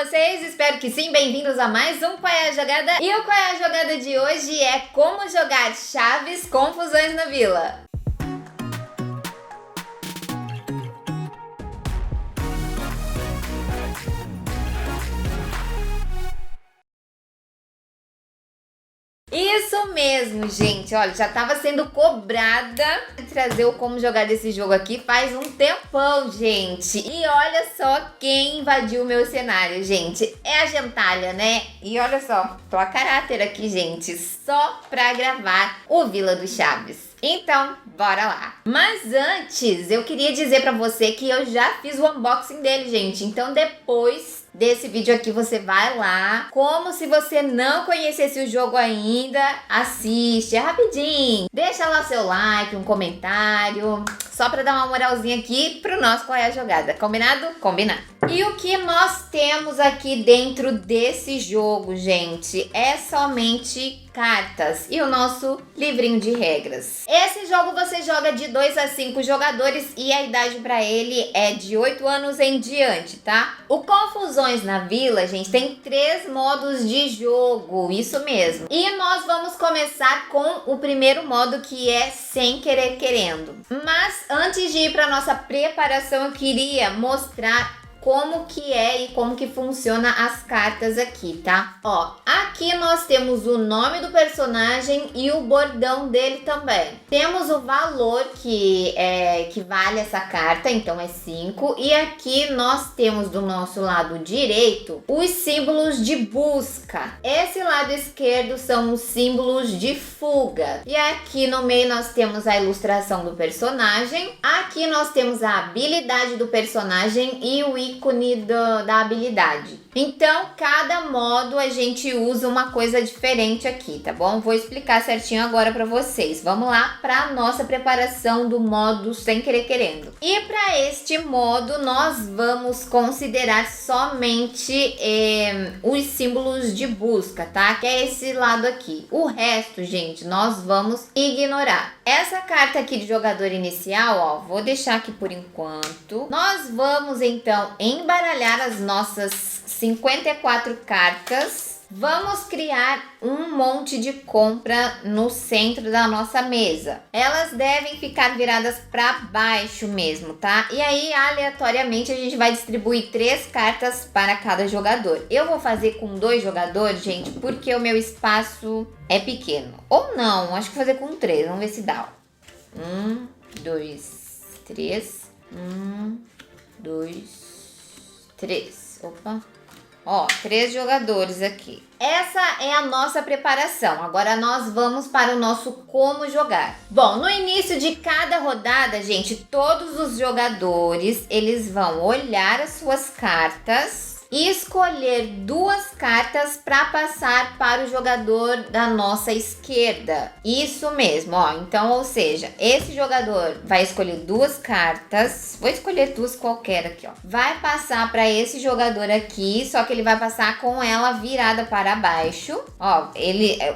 vocês? Espero que sim, bem-vindos a mais um Qual é a Jogada? E o Qual é a Jogada de hoje é como jogar chaves Confusões na Vila. Isso mesmo, gente. Olha, já tava sendo cobrada de trazer o como jogar desse jogo aqui faz um tempão, gente. E olha só quem invadiu o meu cenário, gente. É a Gentalha, né? E olha só, tô a caráter aqui, gente, só pra gravar o Vila do Chaves. Então, bora lá. Mas antes, eu queria dizer pra você que eu já fiz o unboxing dele, gente. Então, depois desse vídeo aqui, você vai lá. Como se você não conhecesse o jogo ainda, assiste, é rapidinho. Deixa lá seu like, um comentário, só pra dar uma moralzinha aqui pro nosso Qual é a Jogada. Combinado? Combinado. E o que nós temos aqui dentro desse jogo, gente, é somente cartas e o nosso livrinho de regras. Esse jogo você joga de 2 a 5 jogadores e a idade para ele é de 8 anos em diante, tá? O Confusões na Vila, gente, tem 3 modos de jogo, isso mesmo. E nós vamos começar com o primeiro modo, que é Sem Querer Querendo. Mas antes de ir para nossa preparação, eu queria mostrar como que é e como que funciona as cartas aqui, tá? Ó, aqui nós temos o nome do personagem e o bordão dele também. Temos o valor que vale essa carta, então é 5. E aqui nós temos do nosso lado direito os símbolos de busca. Esse lado esquerdo são os símbolos de fuga. E aqui no meio nós temos a ilustração do personagem. Aqui nós temos a habilidade do personagem e o ícone da habilidade. Então, cada modo a gente usa uma coisa diferente aqui, tá bom? Vou explicar certinho agora pra vocês. Vamos lá pra nossa preparação do modo Sem Querer Querendo. E pra este modo, nós vamos considerar somente os símbolos de busca, tá? Que é esse lado aqui. O resto, gente, nós vamos ignorar. Essa carta aqui de jogador inicial, ó, vou deixar aqui por enquanto. Nós vamos, então, embaralhar as nossas 54 cartas. Vamos criar um monte de compra no centro da nossa mesa. Elas devem ficar viradas para baixo mesmo, tá? E aí, aleatoriamente, a gente vai distribuir 3 cartas para cada jogador. Eu vou fazer com 2 jogadores, gente, porque o meu espaço é pequeno. Ou não, acho que vou fazer com 3. Vamos ver se dá. 1, 2, 3. 1, 2, 3. Opa. Ó, 3 jogadores aqui. Essa é a nossa preparação. Agora nós vamos para o nosso como jogar. Bom, no início de cada rodada, gente, todos os jogadores, eles vão olhar as suas cartas e escolher 2 cartas para passar para o jogador da nossa esquerda. Isso mesmo, ó. Então, ou seja, esse jogador vai escolher 2 cartas. Vou escolher 2 qualquer aqui, ó. Vai passar para esse jogador aqui, só que ele vai passar com ela virada para baixo. Ó,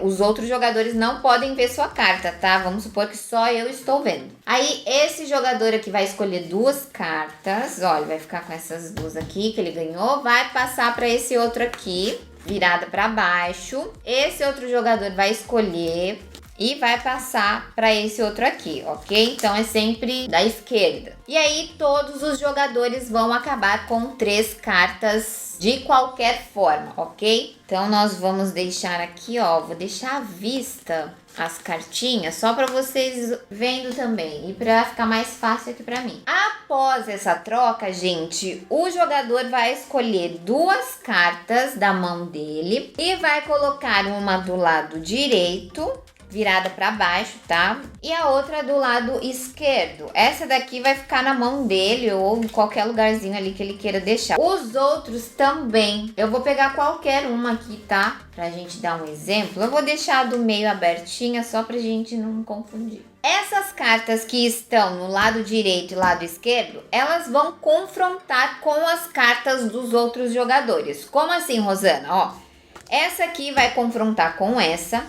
os outros jogadores não podem ver sua carta, tá? Vamos supor que só eu estou vendo. Aí, esse jogador aqui vai escolher 2 cartas. Ó, ele vai ficar com essas 2 aqui que ele ganhou. Vai passar para esse outro aqui, virada para baixo. Esse outro jogador vai escolher e vai passar para esse outro aqui, ok? Então é sempre da esquerda. E aí todos os jogadores vão acabar com 3 cartas de qualquer forma, ok? Então nós vamos deixar aqui, ó, vou deixar à vista as cartinhas só para vocês vendo também e para ficar mais fácil aqui para mim. Após essa troca, gente, o jogador vai escolher 2 cartas da mão dele e vai colocar uma do lado direito, virada para baixo, tá? E a outra do lado esquerdo. Essa daqui vai ficar na mão dele ou em qualquer lugarzinho ali que ele queira deixar. Os outros também. Eu vou pegar qualquer uma aqui, tá? Pra gente dar um exemplo. Eu vou deixar a do meio abertinha só pra gente não confundir. Essas cartas que estão no lado direito e lado esquerdo, elas vão confrontar com as cartas dos outros jogadores. Como assim, Rosana? Ó, essa aqui vai confrontar com essa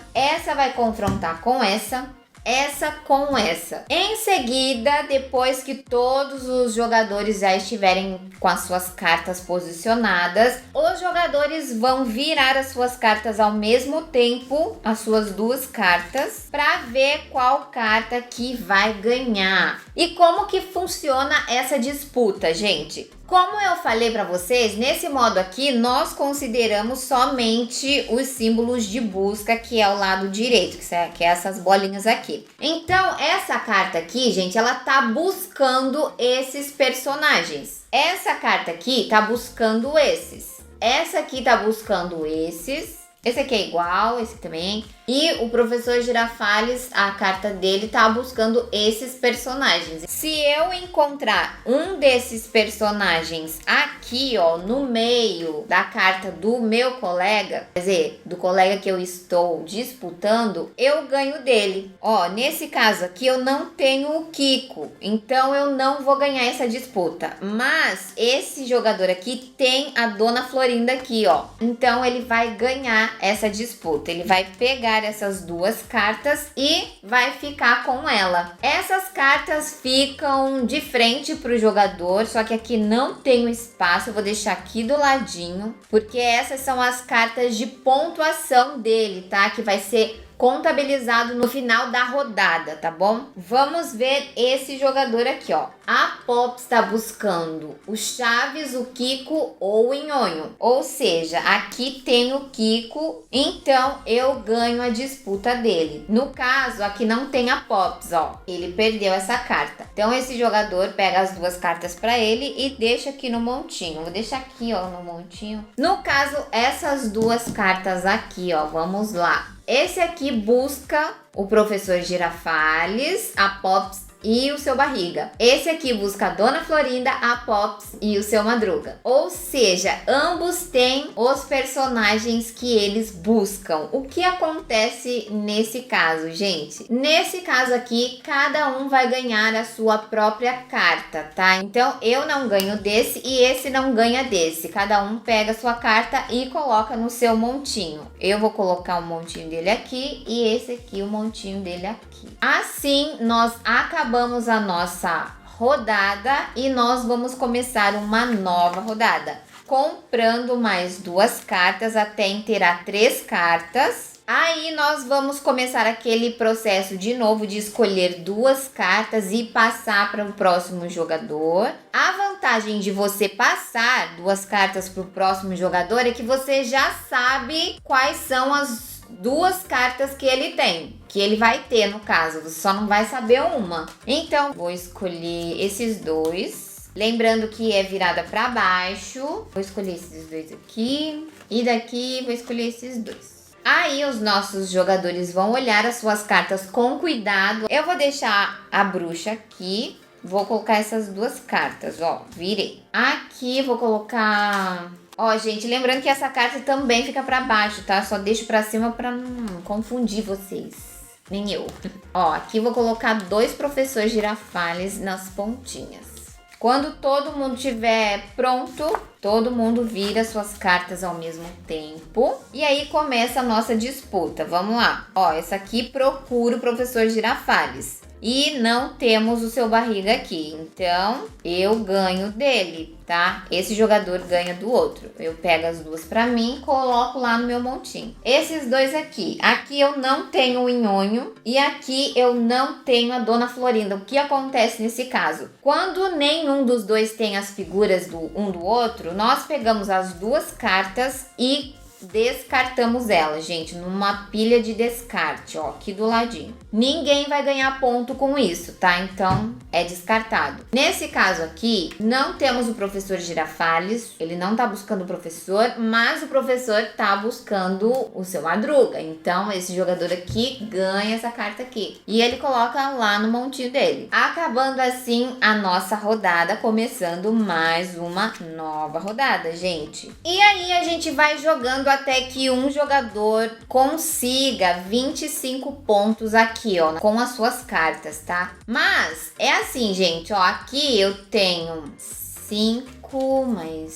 vai confrontar com essa essa com essa. Em seguida, depois que todos os jogadores já estiverem com as suas cartas posicionadas, os jogadores vão virar as suas cartas ao mesmo tempo, as suas duas cartas, para ver qual carta que vai ganhar. E como que funciona essa disputa, gente? Como eu falei para vocês, nesse modo aqui nós consideramos somente os símbolos de busca, que é o lado direito, que é essas bolinhas aqui. Então, essa carta aqui, gente, ela tá buscando esses personagens. Essa carta aqui tá buscando esses. Essa aqui tá buscando esses. Esse aqui é igual, esse também. E o professor Girafales, a carta dele tá buscando esses personagens. Se eu encontrar um desses personagens aqui, ó, no meio da carta do meu colega, quer dizer, do colega que eu estou disputando, eu ganho dele. Ó, nesse caso aqui eu não tenho o Kiko, então eu não vou ganhar essa disputa. Mas esse jogador aqui tem a Dona Florinda aqui, ó. Então ele vai ganhar essa disputa. Ele vai pegar essas duas cartas e vai ficar com ela. Essas cartas ficam de frente para o jogador, só que aqui não tem o espaço. Eu vou deixar aqui do ladinho, porque essas são as cartas de pontuação dele, tá? Que vai ser contabilizado no final da rodada, tá bom? Vamos ver esse jogador aqui, ó. A Pops está buscando o Chaves, o Kiko ou o Nhonho. Ou seja, aqui tem o Kiko, então eu ganho a disputa dele. No caso, aqui não tem a Pops, ó. Ele perdeu essa carta. Então esse jogador pega as duas cartas para ele e deixa aqui no montinho. Vou deixar aqui, ó, no montinho. No caso, essas duas cartas aqui, ó, vamos lá. Esse aqui busca o professor Girafales, a Pops e o seu Barriga. Esse aqui busca a Dona Florinda, a Pops e o seu Madruga. Ou seja, ambos têm os personagens que eles buscam. O que acontece nesse caso, gente? Nesse caso aqui, cada um vai ganhar a sua própria carta, tá? Então, eu não ganho desse e esse não ganha desse. Cada um pega a sua carta e coloca no seu montinho. Eu vou colocar o montinho dele aqui e esse aqui, o montinho dele aqui. Assim, nós acabamos a nossa rodada e nós vamos começar uma nova rodada, comprando mais duas cartas até inteirar 3 cartas. Aí nós vamos começar aquele processo de novo de escolher 2 cartas e passar para o próximo jogador. A vantagem de você passar 2 cartas para o próximo jogador é que você já sabe quais são as 2 cartas que ele tem, que ele vai ter no caso, você só não vai saber uma. Então, vou escolher esses 2, lembrando que é virada para baixo. Vou escolher esses 2 aqui e daqui vou escolher esses 2. Aí os nossos jogadores vão olhar as suas cartas com cuidado. Eu vou deixar a bruxa aqui. Vou colocar essas 2 cartas, ó, virei. Aqui vou colocar... Ó, gente, lembrando que essa carta também fica pra baixo, tá? Só deixo pra cima pra não confundir vocês. Nem eu. Ó, aqui vou colocar 2 professores Girafales nas pontinhas. Quando todo mundo estiver pronto, todo mundo vira suas cartas ao mesmo tempo. E aí começa a nossa disputa. Vamos lá. Ó, essa aqui procura o professor Girafales. E não temos o seu Barriga aqui, então eu ganho dele, tá? Esse jogador ganha do outro. Eu pego as 2 pra mim e coloco lá no meu montinho. Esses 2 aqui. Aqui eu não tenho o Nhonho e aqui eu não tenho a Dona Florinda. O que acontece nesse caso? Quando nenhum dos 2 tem as figuras um do outro, nós pegamos as 2 cartas e descartamos ela, gente, numa pilha de descarte, ó, aqui do ladinho. Ninguém vai ganhar ponto com isso, tá? Então, é descartado. Nesse caso aqui, não temos o professor Girafales, ele não tá buscando o professor, mas o professor tá buscando o seu Madruga. Então, esse jogador aqui ganha essa carta aqui. E ele coloca lá no montinho dele. Acabando assim a nossa rodada, começando mais uma nova rodada, gente. E aí, a gente vai jogando até que um jogador consiga 25 pontos aqui, ó, com as suas cartas, tá? Mas é assim, gente, ó, aqui eu tenho 5 mais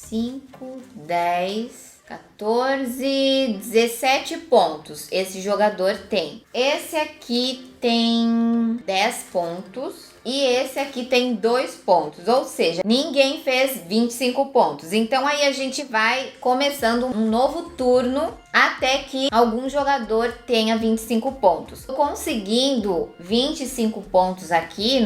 5, 10, 14, 17 pontos esse jogador tem. Esse aqui tem 10 pontos. E esse aqui tem 2 pontos, ou seja, ninguém fez 25 pontos. Então aí a gente vai começando um novo turno até que algum jogador tenha 25 pontos. Conseguindo 25 pontos aqui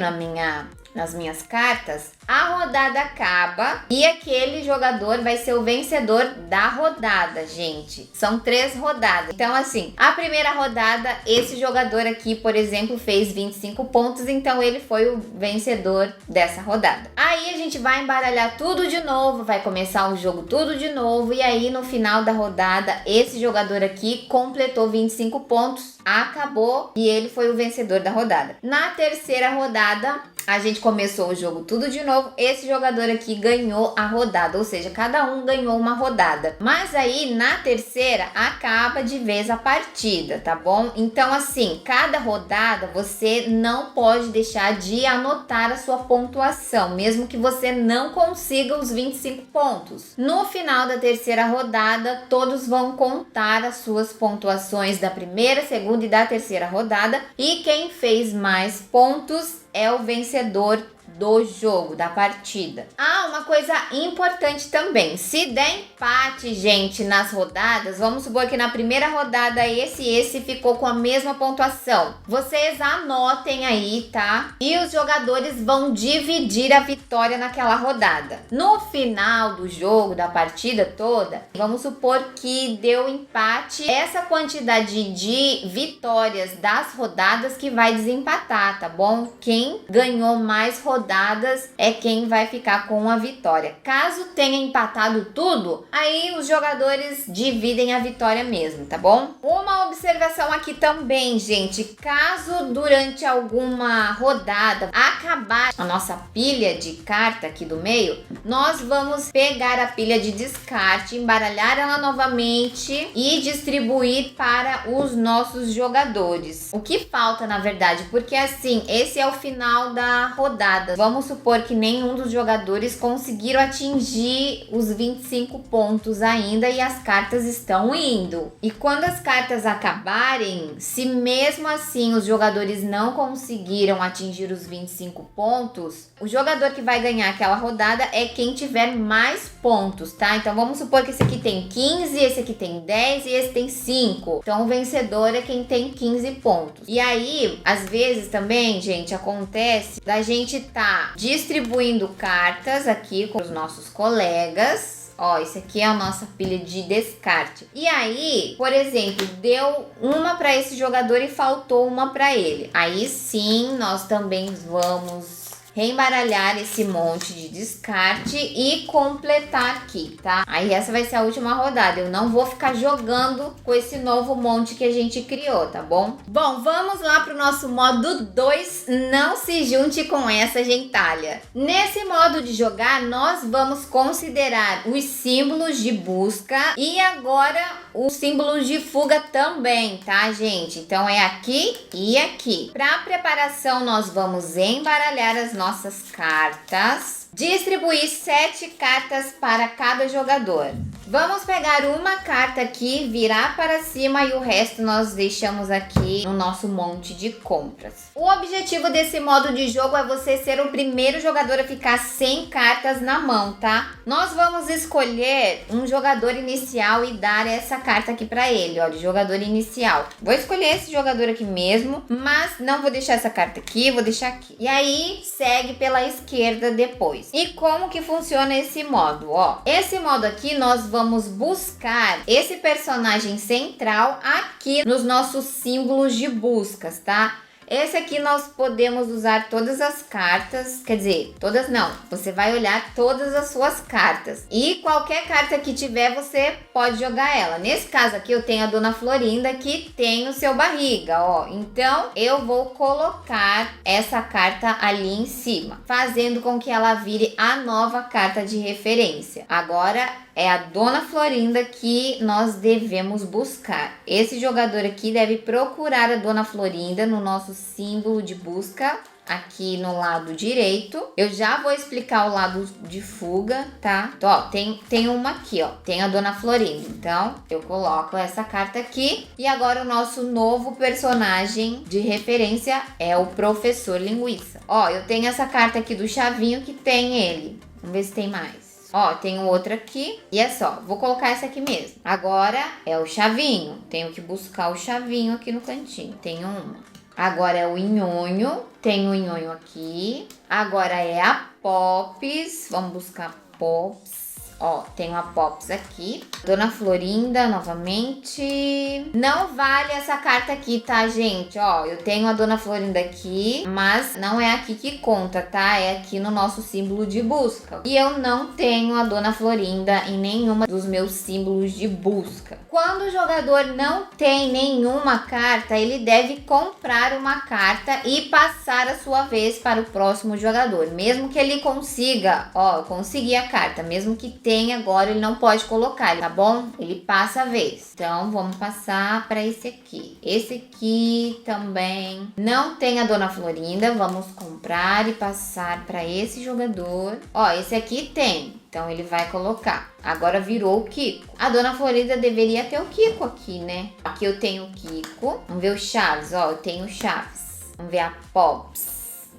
nas minhas cartas, a rodada acaba e aquele jogador vai ser o vencedor da rodada, gente. São 3 rodadas. Então, assim, a primeira rodada, esse jogador aqui, por exemplo, fez 25 pontos, então ele foi o vencedor dessa rodada. Aí a gente vai embaralhar tudo de novo, vai começar o jogo tudo de novo, e aí no final da rodada, esse jogador aqui completou 25 pontos, acabou e ele foi o vencedor da rodada. Na terceira rodada, a gente começou o jogo tudo de novo. Esse jogador aqui ganhou a rodada, ou seja, cada um ganhou uma rodada. Mas aí, na terceira, acaba de vez a partida, tá bom? Então, assim, cada rodada você não pode deixar de anotar a sua pontuação, mesmo que você não consiga os 25 pontos. No final da terceira rodada, todos vão contar as suas pontuações da primeira, segunda e da terceira rodada. E quem fez mais pontos é o vencedor do jogo, da partida. Uma coisa importante também, se der empate, gente, nas rodadas, vamos supor que na primeira rodada esse ficou com a mesma pontuação, vocês anotem aí, tá? E os jogadores vão dividir a vitória naquela rodada. No final do jogo, da partida toda, vamos supor que deu empate, essa quantidade de vitórias das rodadas que vai desempatar, tá bom? Quem ganhou mais rodadas é quem vai ficar com a vitória. Caso tenha empatado tudo, aí os jogadores dividem a vitória mesmo, tá bom? Uma observação aqui também, gente, caso durante alguma rodada acabar a nossa pilha de carta aqui do meio, nós vamos pegar a pilha de descarte, embaralhar ela novamente e distribuir para os nossos jogadores. O que falta, na verdade, porque assim, esse é o final da rodada. Vamos supor que nenhum dos jogadores conseguiram atingir os 25 pontos ainda e as cartas estão indo. E quando as cartas acabarem, se mesmo assim os jogadores não conseguiram atingir os 25 pontos, o jogador que vai ganhar aquela rodada é quem tiver mais pontos, tá? Então vamos supor que esse aqui tem 15, esse aqui tem 10 e esse tem 5. Então o vencedor é quem tem 15 pontos. E aí, às vezes também, gente, acontece da gente tá distribuindo cartas aqui com os nossos colegas. Ó, esse aqui é a nossa pilha de descarte. E aí, por exemplo, deu uma para esse jogador e faltou uma para ele. Aí sim, nós também vamos reembaralhar esse monte de descarte e completar aqui, tá? Aí essa vai ser a última rodada. Eu não vou ficar jogando com esse novo monte que a gente criou, tá bom? Bom, vamos lá pro nosso modo 2. Não se junte com essa gentalha. Nesse modo de jogar, nós vamos considerar os símbolos de busca e agora os símbolos de fuga também, tá, gente? Então é aqui e aqui. Para preparação, nós vamos embaralhar as nossas cartas, distribuir 7 cartas para cada jogador. Vamos pegar uma carta aqui, virar para cima e o resto nós deixamos aqui no nosso monte de compras. O objetivo desse modo de jogo é você ser o primeiro jogador a ficar sem cartas na mão, tá? Nós vamos escolher um jogador inicial e dar essa carta aqui para ele, ó, de jogador inicial. Vou escolher esse jogador aqui mesmo, mas não vou deixar essa carta aqui, vou deixar aqui. E aí, segue pela esquerda depois. E como que funciona esse modo, ó? Esse modo aqui nós vamos buscar esse personagem central aqui nos nossos símbolos de buscas, tá? Esse aqui nós podemos usar todas as cartas, quer dizer, todas não. Você vai olhar todas as suas cartas. E qualquer carta que tiver, você pode jogar ela. Nesse caso aqui, eu tenho a Dona Florinda que tem o seu barriga, ó. Então, eu vou colocar essa carta ali em cima, fazendo com que ela vire a nova carta de referência. Agora, é a Dona Florinda que nós devemos buscar. Esse jogador aqui deve procurar a Dona Florinda no nosso símbolo de busca aqui no lado direito. Eu já vou explicar o lado de fuga, tá? Então, ó, tem uma aqui, ó. Tem a Dona Florinda. Então, eu coloco essa carta aqui. E agora o nosso novo personagem de referência é o Professor Linguiça. Ó, eu tenho essa carta aqui do chavinho que tem ele. Vamos ver se tem mais. Ó, tem outra aqui e é só. Vou colocar essa aqui mesmo. Agora é o chavinho. Tenho que buscar o chavinho aqui no cantinho. Tenho uma. Agora é o nhonho. Tem o nhonho aqui. Agora é a Pops. Vamos buscar Pops. Ó, tem uma Pops aqui. Dona Florinda, novamente. Não vale essa carta aqui, tá, gente? Ó, eu tenho a Dona Florinda aqui, mas não é aqui que conta, tá? É aqui no nosso símbolo de busca. E eu não tenho a Dona Florinda em nenhuma dos meus símbolos de busca. Quando o jogador não tem nenhuma carta, ele deve comprar uma carta e passar a sua vez para o próximo jogador. Mesmo que ele consiga, ó, conseguir a carta, mesmo que tem agora, ele não pode colocar, tá bom? Ele passa a vez. Então, vamos passar para esse aqui. Esse aqui também não tem a Dona Florinda. Vamos comprar e passar para esse jogador. Ó, esse aqui tem. Então, ele vai colocar. Agora virou o Kiko. A Dona Florinda deveria ter o Kiko aqui, né? Aqui eu tenho o Kiko. Vamos ver o Chaves. Ó, eu tenho o Chaves. Vamos ver a Pops.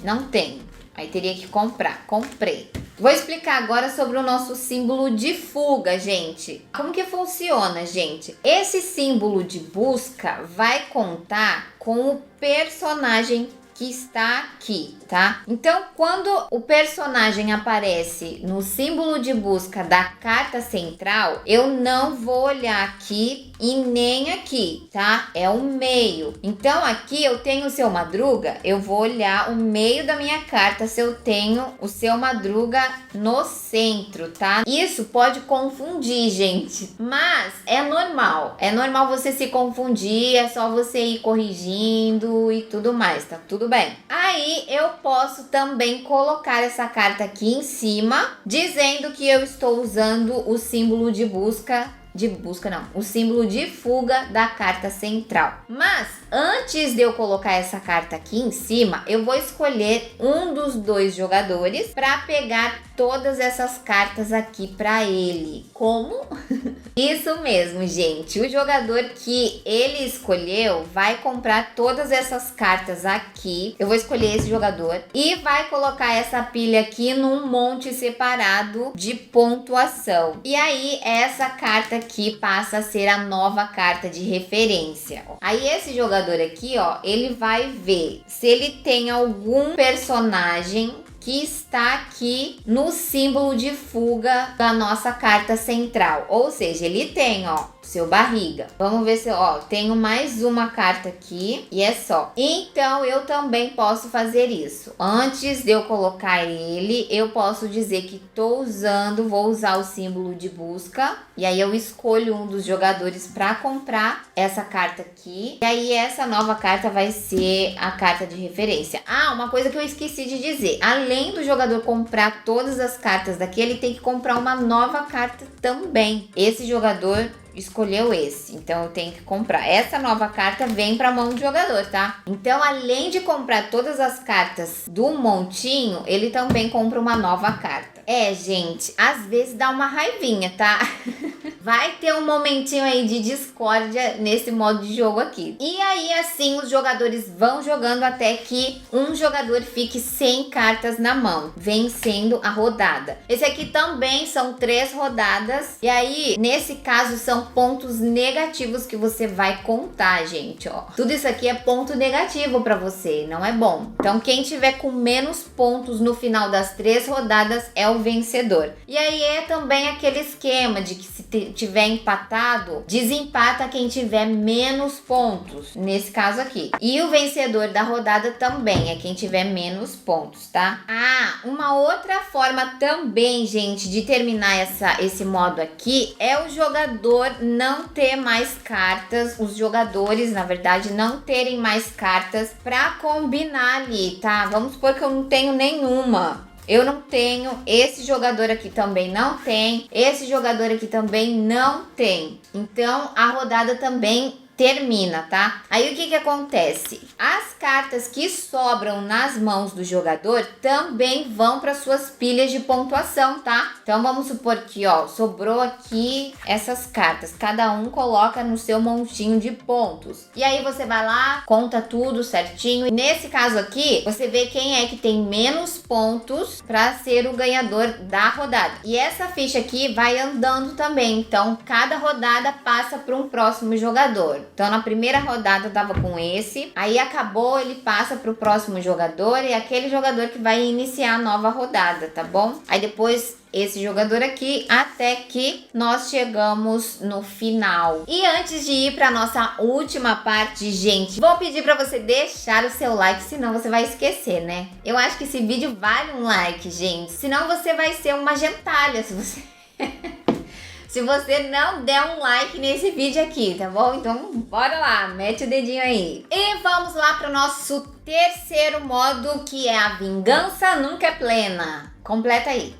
Não tem. Aí teria que comprar. Comprei. Vou explicar agora sobre o nosso símbolo de fuga, gente. Como que funciona, gente? Esse símbolo de busca vai contar com o personagem que está aqui, tá? Então, quando o personagem aparece no símbolo de busca da carta central, eu não vou olhar aqui e nem aqui, tá? É o meio. Então, aqui eu tenho o Seu Madruga, eu vou olhar o meio da minha carta se eu tenho o Seu Madruga no centro, tá? Isso pode confundir, gente, mas é normal. É normal você se confundir, é só você ir corrigindo e tudo mais, tá? Tudo bem. Aí eu posso também colocar essa carta aqui em cima, dizendo que eu estou usando o símbolo de busca. O símbolo de fuga da carta central. Mas antes de eu colocar essa carta aqui em cima, eu vou escolher um dos dois jogadores para pegar todas essas cartas aqui para ele. Como? Isso mesmo, gente. O jogador que ele escolheu vai comprar todas essas cartas aqui. Eu vou escolher esse jogador e vai colocar essa pilha aqui num monte separado de pontuação. E aí essa carta aqui passa a ser a nova carta de referência. Aí esse jogador aqui, ó, ele vai ver se ele tem algum personagem que está aqui no símbolo de fuga da nossa carta central. Ou seja, ele tem, ó, Seu Barriga. Vamos ver se, ó, tenho mais uma carta aqui e é só. Então, eu também posso fazer isso. Antes de eu colocar ele, eu posso dizer que vou usar o símbolo de busca. E aí, eu escolho um dos jogadores para comprar essa carta aqui. E aí, essa nova carta vai ser a carta de referência. Ah, uma coisa que eu esqueci de dizer. Além do jogador comprar todas as cartas daqui, ele tem que comprar uma nova carta também. Esse jogador escolheu esse, então eu tenho que comprar. Essa nova carta vem para a mão do jogador, tá? Então, além de comprar todas as cartas do montinho, ele também compra uma nova carta. É, gente, às vezes dá uma raivinha, tá? Vai ter um momentinho aí de discórdia nesse modo de jogo aqui. E aí, assim, os jogadores vão jogando até que um jogador fique sem cartas na mão, vencendo a rodada. Esse aqui também são 3 rodadas. E aí, nesse caso, são pontos negativos que você vai contar, gente, ó. Tudo isso aqui é ponto negativo pra você, não é bom. Então, quem tiver com menos pontos no final das 3 rodadas é o vencedor. E aí é também aquele esquema de que se tiver empatado, desempata quem tiver menos pontos, nesse caso aqui. E o vencedor da rodada também é quem tiver menos pontos, tá? Ah, uma outra forma também, gente, de terminar esse modo aqui é o jogador não ter mais cartas, os jogadores, na verdade, não terem mais cartas pra combinar ali, tá? Vamos supor que eu não tenho nenhuma. Eu não tenho, esse jogador aqui também não tem, esse jogador aqui também não tem. Então, a rodada também termina, tá? Aí o que acontece? As cartas que sobram nas mãos do jogador também vão para suas pilhas de pontuação, tá? Então vamos supor que, ó, sobrou aqui essas cartas, cada um coloca no seu montinho de pontos. E aí você vai lá, conta tudo certinho. E nesse caso aqui, você vê quem é que tem menos pontos para ser o ganhador da rodada. E essa ficha aqui vai andando também, então cada rodada passa para um próximo jogador. Então na primeira rodada tava com esse, aí acabou, ele passa para o próximo jogador e aquele jogador que vai iniciar a nova rodada, tá bom? Aí depois esse jogador aqui, até que nós chegamos no final. E antes de ir para nossa última parte, gente, vou pedir para você deixar o seu like, senão você vai esquecer, né? Eu acho que esse vídeo vale um like, gente, senão você vai ser uma gentalha se você se você não der um like nesse vídeo aqui, tá bom? Então bora lá, mete o dedinho aí. E vamos lá para o nosso terceiro modo, que é a vingança nunca é plena. Completa aí.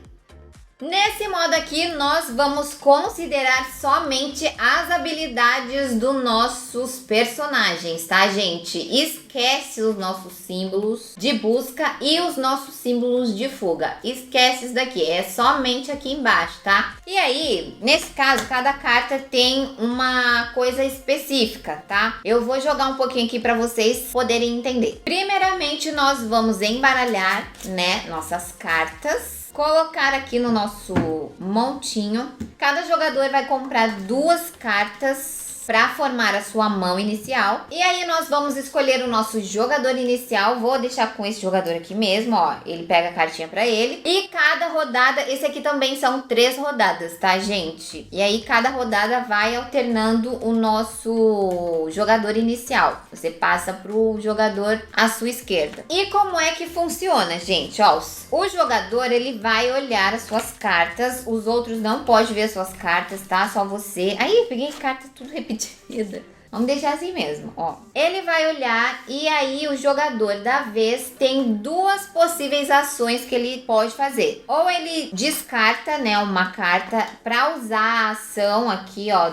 Nesse modo aqui, nós vamos considerar somente as habilidades dos nossos personagens, tá, gente? Esquece os nossos símbolos de busca e os nossos símbolos de fuga. Esquece isso daqui, é somente aqui embaixo, tá? E aí, nesse caso, cada carta tem uma coisa específica, tá? Eu vou jogar um pouquinho aqui para vocês poderem entender. Primeiramente, nós vamos embaralhar, né, nossas cartas. Colocar aqui no nosso montinho. Cada jogador vai comprar 2 cartas para formar a sua mão inicial. E aí nós vamos escolher o nosso jogador inicial. Vou deixar com esse jogador aqui mesmo, ó. Ele pega a cartinha para ele. E cada rodada, esse aqui também são 3 rodadas, tá, gente? E aí cada rodada vai alternando o nosso jogador inicial. Você passa pro jogador à sua esquerda. E como é que funciona, gente? Ó, o jogador, ele vai olhar as suas cartas. Os outros não podem ver as suas cartas, tá? Só você. Aí, peguei carta tudo repetida. Vamos deixar assim mesmo, ó. Ele vai olhar e aí o jogador da vez tem 2 possíveis ações que ele pode fazer. Ou ele descarta, né, uma carta para usar a ação aqui, ó,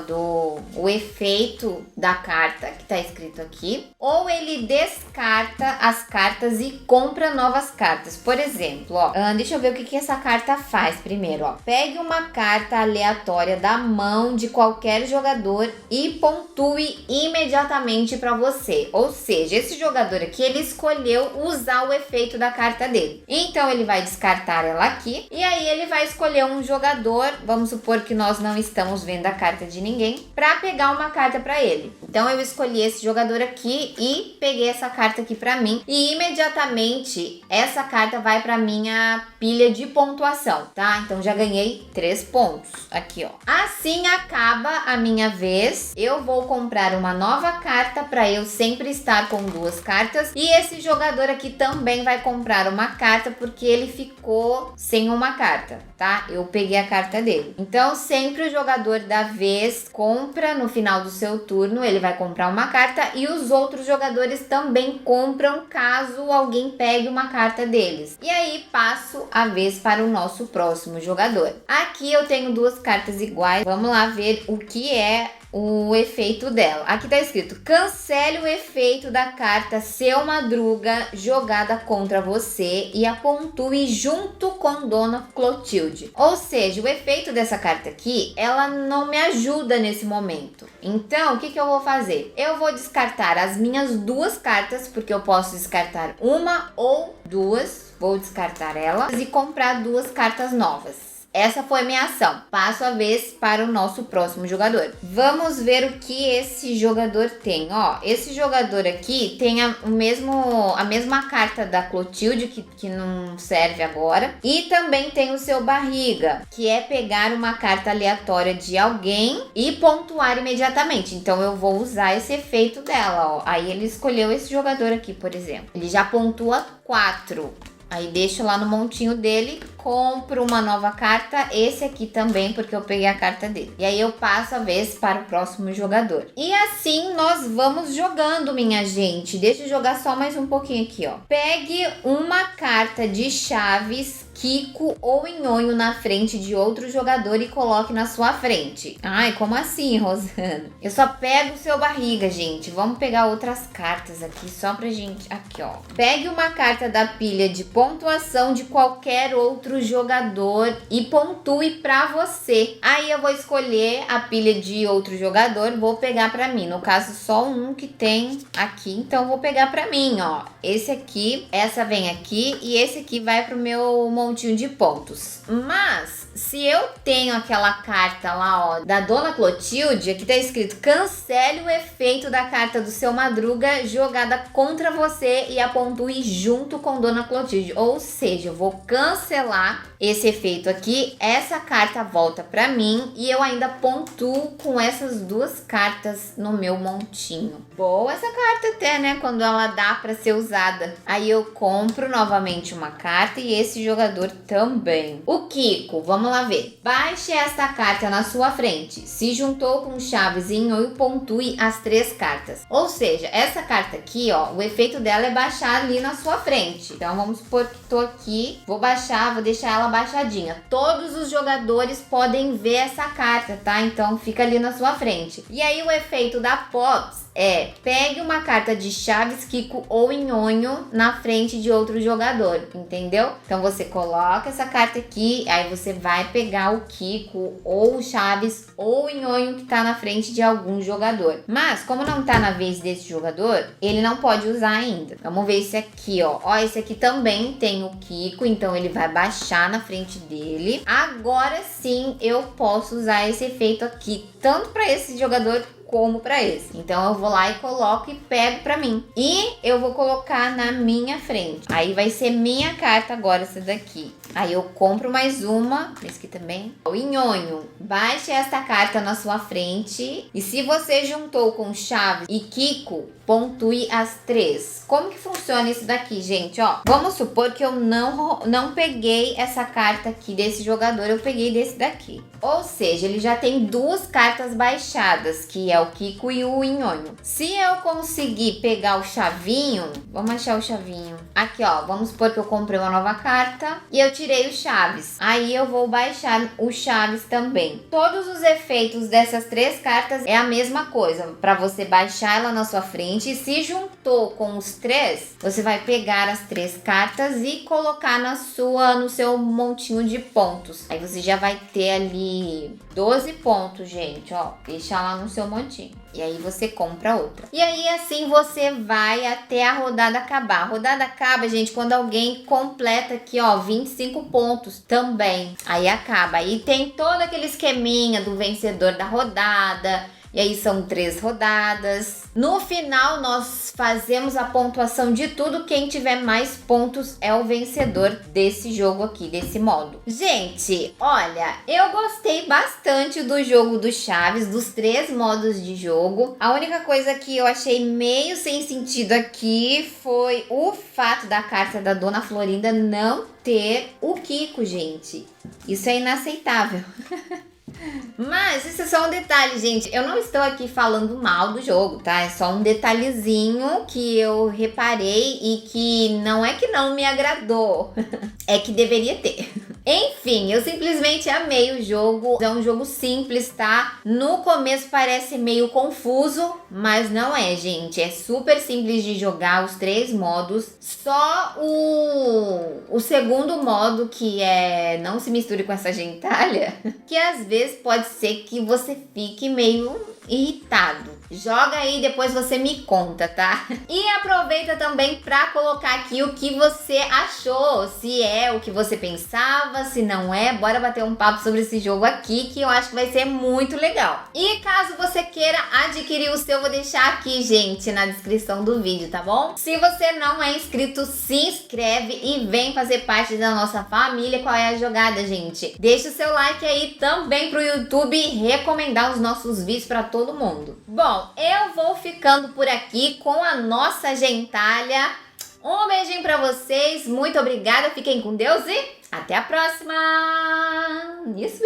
o efeito da carta que tá escrito aqui. Ou ele descarta as cartas e compra novas cartas. Por exemplo, ó, deixa eu ver o que essa carta faz primeiro, ó. Pegue uma carta aleatória da mão de qualquer jogador e pontue imediatamente para você. Ou seja, esse jogador aqui, ele escolheu usar o efeito da carta dele. Então ele vai descartar ela aqui e aí ele vai escolher um jogador, vamos supor que nós não estamos vendo a carta de ninguém, para pegar uma carta para ele. Então eu escolhi esse jogador aqui e peguei essa carta aqui para mim e imediatamente essa carta vai para minha pilha de pontuação, tá? Então já ganhei 3 pontos aqui, ó. Assim acaba a minha vez. Eu vou comprar uma nova carta para eu sempre estar com 2 cartas. E esse jogador aqui também vai comprar uma carta porque ele ficou sem uma carta, tá? Eu peguei a carta dele. Então sempre o jogador da vez compra no final do seu turno, ele vai comprar uma carta e os outros jogadores também compram caso alguém pegue uma carta deles. E aí passo a vez para o nosso próximo jogador. Aqui eu tenho 2 cartas iguais. Vamos lá ver o que é o efeito dela. Aqui tá escrito: cancele o efeito da carta Seu Madruga jogada contra você e a pontue junto com Dona Clotilde. Ou seja, o efeito dessa carta aqui, ela não me ajuda nesse momento. Então, o que eu vou fazer? Eu vou descartar as minhas 2 cartas, porque eu posso descartar uma ou 2. Vou descartar elas e comprar 2 cartas novas. Essa foi minha ação. Passo a vez para o nosso próximo jogador. Vamos ver o que esse jogador tem. Ó, esse jogador aqui tem a mesma carta da Clotilde, que não serve agora. E também tem o seu barriga, que é pegar uma carta aleatória de alguém e pontuar imediatamente. Então eu vou usar esse efeito dela, ó. Aí ele escolheu esse jogador aqui, por exemplo. Ele já pontua 4. Aí deixo lá no montinho dele, compro uma nova carta, esse aqui também, porque eu peguei a carta dele. E aí eu passo a vez para o próximo jogador. E assim nós vamos jogando, minha gente. Deixa eu jogar só mais um pouquinho aqui, ó. Pegue uma carta de chaves Kiko ou Nhonho na frente de outro jogador e coloque na sua frente. Ai, como assim, Rosana? Eu só pego o seu barriga, gente. Vamos pegar outras cartas aqui só pra gente... Aqui, ó. Pegue uma carta da pilha de pontuação de qualquer outro jogador e pontue pra você. Aí eu vou escolher a pilha de outro jogador, vou pegar pra mim. No caso, só um que tem aqui, então vou pegar pra mim, ó. Esse aqui, essa vem aqui e esse aqui vai pro meu montinho de pontos. Mas, se eu tenho aquela carta lá, ó, da Dona Clotilde, aqui tá escrito: cancele o efeito da carta do seu Madruga jogada contra você e a pontue junto com Dona Clotilde. Ou seja, eu vou cancelar esse efeito aqui, essa carta volta pra mim e eu ainda pontuo com essas duas cartas no meu montinho. Boa essa carta até, né? Quando ela dá pra ser usada. Aí eu compro novamente uma carta e esse jogador também. O Kiko, vamos lá ver. Baixe esta carta na sua frente. Se juntou com Chaves e Nhonho, pontue as 3 cartas. Ou seja, essa carta aqui, ó, o efeito dela é baixar ali na sua frente. Então vamos supor que tô aqui, vou baixar, vou deixar ela baixadinha. Todos os jogadores podem ver essa carta, tá? Então fica ali na sua frente. E aí o efeito da Pops é: pegue uma carta de Chaves, Kiko ou Nhonho na frente de outro jogador, entendeu? Então você coloca essa carta aqui, aí você vai pegar o Kiko ou o Chaves ou o Nhonho que tá na frente de algum jogador. Mas como não tá na vez desse jogador, ele não pode usar ainda. Vamos ver esse aqui, ó. Ó, esse aqui também tem o Kiko, então ele vai baixar na frente dele. Agora sim eu posso usar esse efeito aqui, tanto para esse jogador como para esse. Então eu vou lá e coloco e pego para mim. E eu vou colocar na minha frente. Aí vai ser minha carta agora essa daqui. Aí eu compro mais uma, esse aqui também. O Nhonho, baixe esta carta na sua frente. E se você juntou com Chaves e Kiko, pontue as 3. Como que funciona isso daqui, gente? Ó, vamos supor que eu não peguei essa carta aqui desse jogador, eu peguei desse daqui. Ou seja, ele já tem 2 cartas baixadas, que é o Kiko e o Nhonho. Se eu conseguir pegar o Chavinho, vamos achar o Chavinho. Aqui, ó, vamos supor que eu comprei uma nova carta e eu tirei o Chaves. Aí eu vou baixar o Chaves também. Todos os efeitos dessas 3 cartas é a mesma coisa, para você baixar ela na sua frente. E se juntou com os 3, você vai pegar as 3 cartas e colocar no seu montinho de pontos. Aí você já vai ter ali 12 pontos, gente, ó. Deixa lá no seu montinho. E aí você compra outra. E aí assim você vai até a rodada acabar. A rodada acaba, gente, quando alguém completa aqui, ó, 25 pontos também. Aí acaba. Aí tem todo aquele esqueminha do vencedor da rodada. E aí são 3 rodadas. No final, nós fazemos a pontuação de tudo. Quem tiver mais pontos é o vencedor desse jogo aqui, desse modo. Gente, olha, eu gostei bastante do jogo do Chaves, dos 3 modos de jogo. A única coisa que eu achei meio sem sentido aqui foi o fato da carta da Dona Florinda não ter o Kiko, gente. Isso é inaceitável. Mas isso é só um detalhe, gente. Eu não estou aqui falando mal do jogo, tá? É só um detalhezinho que eu reparei e que não é que não me agradou. É que deveria ter. Enfim, eu simplesmente amei o jogo. É um jogo simples, tá? No começo parece meio confuso, mas não é, gente. É super simples de jogar os 3 modos. Só o segundo modo, que é não se misture com essa gentalha, que às vezes pode ser que você fique meio irritado. Joga aí, depois você me conta, tá? E aproveita também pra colocar aqui o que você achou, se é o que você pensava, se não é. Bora bater um papo sobre esse jogo aqui, que eu acho que vai ser muito legal. E caso você queira adquirir o seu, eu vou deixar aqui, gente, na descrição do vídeo, tá bom? Se você não é inscrito, se inscreve e vem fazer parte da nossa família. Qual é a jogada, gente? Deixa o seu like aí também pro YouTube recomendar os nossos vídeos pra todo mundo. Bom, eu vou ficando por aqui com a nossa gentalha. Um beijinho pra vocês, muito obrigada, fiquem com Deus e até a próxima! Isso.